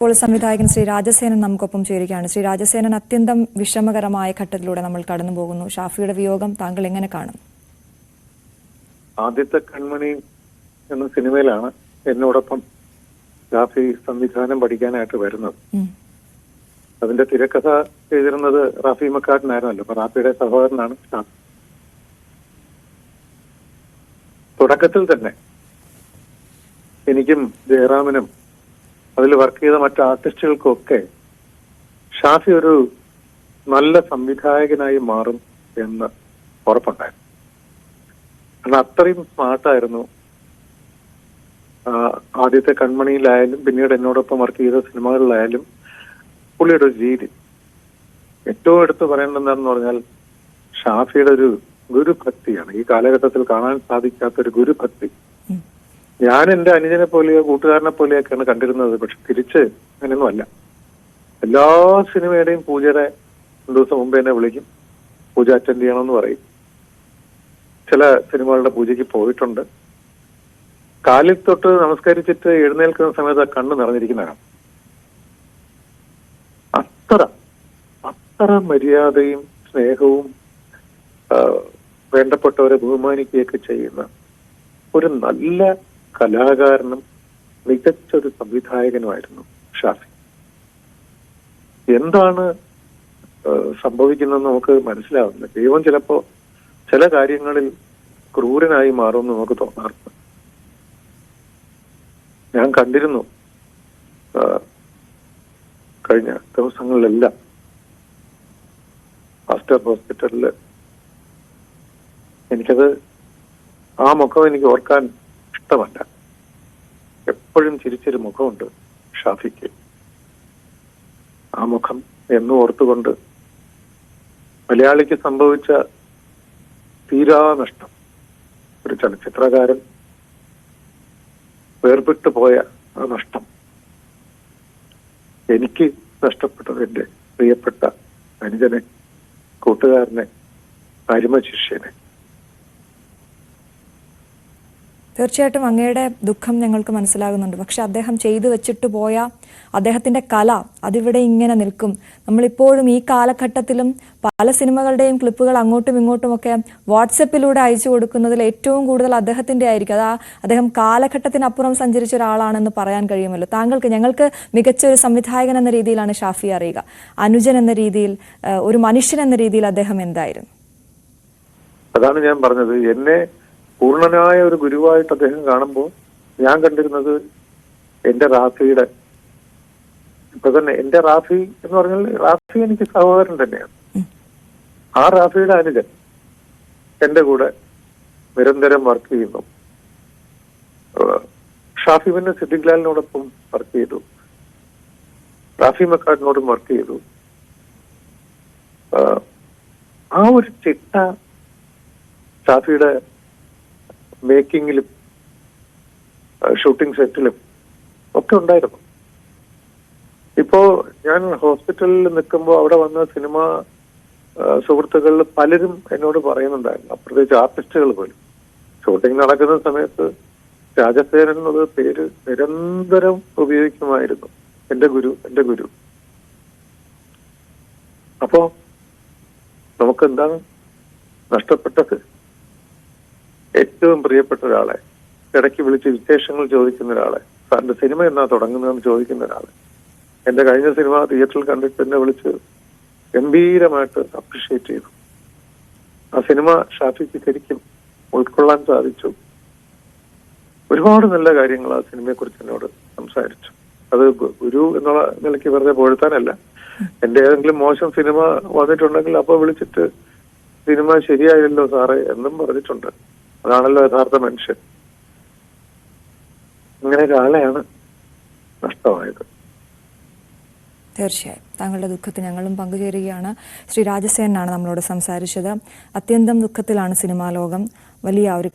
ഇപ്പോൾ സംവിധായകൻ ശ്രീ രാജസേനൻ നമുക്കൊപ്പം ചേരുകയാണ്. ശ്രീ രാജസേനൻ, അത്യന്തം വിഷമകരമായ ഘട്ടത്തിലൂടെ നമ്മൾ കടന്നു പോകുന്നു. ഷാഫിയുടെ വിയോഗം താങ്കൾ എങ്ങനെ കാണും? ആദ്യത്തെ കൺമണി എന്ന സിനിമയിലാണ് എന്നോടൊപ്പം ഷാഫി സംവിധാനം പഠിക്കാനായിട്ട് വരുന്നത്. അതിന്റെ തിരക്കഥ എഴുതിരുന്നത് റാഫി മക്കാട്ടിനായിരുന്നല്ലോ. അപ്പൊ റാഫിയുടെ സഹോദരനാണ് ഷാഫി. തുടക്കത്തിൽ തന്നെ എനിക്കും ജയറാമിനും അതിൽ വർക്ക് ചെയ്ത മറ്റു ആർട്ടിസ്റ്റുകൾക്കൊക്കെ ഷാഫി ഒരു നല്ല സംവിധായകനായി മാറും എന്ന് ഉറപ്പുണ്ടായിരുന്നു. കാരണം അത്രയും സ്മാർട്ടായിരുന്നു. ആദ്യത്തെ കൺമണിയിലായാലും പിന്നീട് എന്നോടൊപ്പം വർക്ക് ചെയ്ത സിനിമകളിലായാലും പുള്ളിയുടെ ഒരു രീതി. ഏറ്റവും എടുത്ത് പറയേണ്ടതെന്ന് പറഞ്ഞാൽ ഷാഫിയുടെ ഒരു ഗുരുഭക്തിയാണ്. ഈ കാലഘട്ടത്തിൽ കാണാൻ സാധിക്കാത്ത ഒരു ഗുരുഭക്തി. ഞാൻ എന്റെ അനുജനെ പോലെയോ കൂട്ടുകാരനെ പോലെയൊക്കെയാണ് കണ്ടിരുന്നത്. പക്ഷെ തിരിച്ച് അങ്ങനെയൊന്നുമല്ല. എല്ലാ സിനിമയുടെയും പൂജയുടെ 2 ദിവസം മുമ്പ് എന്നെ വിളിക്കും, പൂജ അറ്റൻഡ് ചെയ്യണമെന്ന് പറയും. ചില സിനിമകളുടെ പൂജയ്ക്ക് പോയിട്ടുണ്ട്. കാലിൽ തൊട്ട് നമസ്കരിച്ചിട്ട് എഴുന്നേൽക്കുന്ന സമയത്ത് കണ്ണ് നിറഞ്ഞിരിക്കുന്നതാണ്. അത്ര മര്യാദയും സ്നേഹവും വേണ്ടപ്പെട്ടവരെ ബഹുമാനിക്കുകയൊക്കെ ചെയ്യുന്ന ഒരു നല്ല കലാകാരനും മികച്ചൊരു സംവിധായകനുമായിരുന്നു ഷാഫി. എന്താണ് സംഭവിക്കുന്നതെന്ന് നമുക്ക് മനസ്സിലാവുന്നില്ല. ദൈവം ചിലപ്പോ ചില കാര്യങ്ങളിൽ ക്രൂരനായി മാറുമെന്ന് നമുക്ക് തോന്നാറുണ്ട്. ഞാൻ കണ്ടിരുന്നു കഴിഞ്ഞ ദിവസങ്ങളിലെല്ലാം ആസ്റ്റർ ഹോസ്പിറ്റലില്. എനിക്കത് ആ മുഖം എനിക്ക് ഓർക്കാൻ ഇഷ്ടമല്ല. എപ്പോഴും ചിരിച്ചൊരു മുഖമുണ്ട് ഷാഫിക്ക്. ആ മുഖം എന്നും ഓർത്തുകൊണ്ട് മലയാളിക്ക് സംഭവിച്ച തീരാ നഷ്ടം, ഒരു ചലച്ചിത്രകാരൻ വേർപെട്ടു പോയ ആ നഷ്ടം, എനിക്ക് നഷ്ടപ്പെട്ടത് എന്റെ പ്രിയപ്പെട്ട അനുജനെ, കൂട്ടുകാരനെ, അരിമ ശിഷ്യനെ. തീർച്ചയായിട്ടും അങ്ങയുടെ ദുഃഖം ഞങ്ങൾക്ക് മനസ്സിലാകുന്നുണ്ട്. പക്ഷെ അദ്ദേഹം ചെയ്തു വെച്ചിട്ട് പോയ അദ്ദേഹത്തിന്റെ കല അതിവിടെ ഇങ്ങനെ നിൽക്കും. നമ്മളിപ്പോഴും ഈ കാലഘട്ടത്തിലും പല സിനിമകളുടെയും ക്ലിപ്പുകൾ അങ്ങോട്ടും ഇങ്ങോട്ടുമൊക്കെ വാട്സപ്പിലൂടെ അയച്ചു കൊടുക്കുന്നതിൽ ഏറ്റവും കൂടുതൽ അദ്ദേഹത്തിന്റെ ആയിരിക്കും. അദ്ദേഹം കാലഘട്ടത്തിനപ്പുറം സഞ്ചരിച്ച ഒരാളാണെന്ന് പറയാൻ കഴിയുമല്ലോ. ഞങ്ങൾക്ക് മികച്ച ഒരു സംവിധായകൻ എന്ന രീതിയിലാണ് ഷാഫി അറിയുക. അനുജൻ എന്ന രീതിയിൽ, ഒരു മനുഷ്യൻ എന്ന രീതിയിൽ അദ്ദേഹം എന്തായിരുന്നു? അതാണ് ഞാൻ പറഞ്ഞത്. എന്നെ പൂർണ്ണനായ ഒരു ഗുരുവായിട്ട് അദ്ദേഹം കാണുമ്പോൾ ഞാൻ കണ്ടിരുന്നത് എന്റെ റാഫിയുടെ, ഇപ്പൊ തന്നെ എന്റെ റാഫി എന്ന് പറഞ്ഞാൽ റാഫി എനിക്ക് സഹോദരൻ തന്നെയാണ്. ആ റാഫിയുടെ അനുജൻ എന്റെ കൂടെ നിരന്തരം വർക്ക് ചെയ്യുന്നു. ഷാഫി പിന്നെ സിദ്ദിഖ് ലാലിനോടൊപ്പം വർക്ക് ചെയ്തു, റാഫി മക്കാട്ടിനോടും വർക്ക് ചെയ്തു. ആ ഒരു ചിട്ട ഷാഫിയുടെ മേക്കിങ്ങിലും ഷൂട്ടിംഗ് സെറ്റിലും ഒക്കെ ഉണ്ടായിരുന്നു. ഇപ്പോ ഞാൻ ഹോസ്പിറ്റലിൽ നിൽക്കുമ്പോൾ അവിടെ വന്ന സിനിമ സുഹൃത്തുക്കളിൽ പലരും എന്നോട് പറയുന്നുണ്ടായിരുന്നു, പ്രത്യേകിച്ച് ആർട്ടിസ്റ്റുകൾ പോലും. ഷൂട്ടിംഗ് നടക്കുന്ന സമയത്ത് രാജസേനൻ എന്നുള്ള പേര് നിരന്തരം ഉപയോഗിക്കുമായിരുന്നു. എന്റെ ഗുരു. അപ്പോ നമുക്ക് എന്താണ് നഷ്ടപ്പെട്ടത്? ഏറ്റവും പ്രിയപ്പെട്ട ഒരാളെ, ഇടയ്ക്ക് വിളിച്ച് വിശേഷങ്ങൾ ചോദിക്കുന്ന ഒരാളെ, സാറിന്റെ സിനിമ എന്നാ തുടങ്ങുന്നതെന്ന് ചോദിക്കുന്ന ഒരാളെ. എന്റെ കഴിഞ്ഞ സിനിമ തിയേറ്ററിൽ കണ്ടിട്ട് എന്നെ വിളിച്ച് ഗംഭീരമായിട്ട് അപ്രിഷ്യേറ്റ് ചെയ്തു. ആ സിനിമ ഷാഫിക്ക് ശരിക്കും ഉൾക്കൊള്ളാൻ സാധിച്ചു. ഒരുപാട് നല്ല കാര്യങ്ങൾ ആ സിനിമയെ കുറിച്ച് എന്നോട് സംസാരിച്ചു. അത് ഗുരു എന്നുള്ള നിലയ്ക്ക് വെറുതെ പൊഴുത്താനല്ല. എന്റെ ഏതെങ്കിലും മോശം സിനിമ വന്നിട്ടുണ്ടെങ്കിൽ അപ്പൊ വിളിച്ചിട്ട് സിനിമ ശരിയായില്ലോ സാറേ എന്നും പറഞ്ഞിട്ടുണ്ട്. അതാണല്ലോ യഥാർത്ഥ മനുഷ്യൻ. ഇങ്ങനെ ഒരാളെയാണ് നഷ്ടമായത്. തീർച്ചയായും താങ്കളുടെ ദുഃഖത്തിൽ ഞങ്ങളും പങ്കുചേരുകയാണ്. ശ്രീ രാജസേനാണ് നമ്മളോട് സംസാരിച്ചത്. അത്യന്തം ദുഃഖത്തിലാണ് സിനിമാ ലോകം. വലിയ ഒരു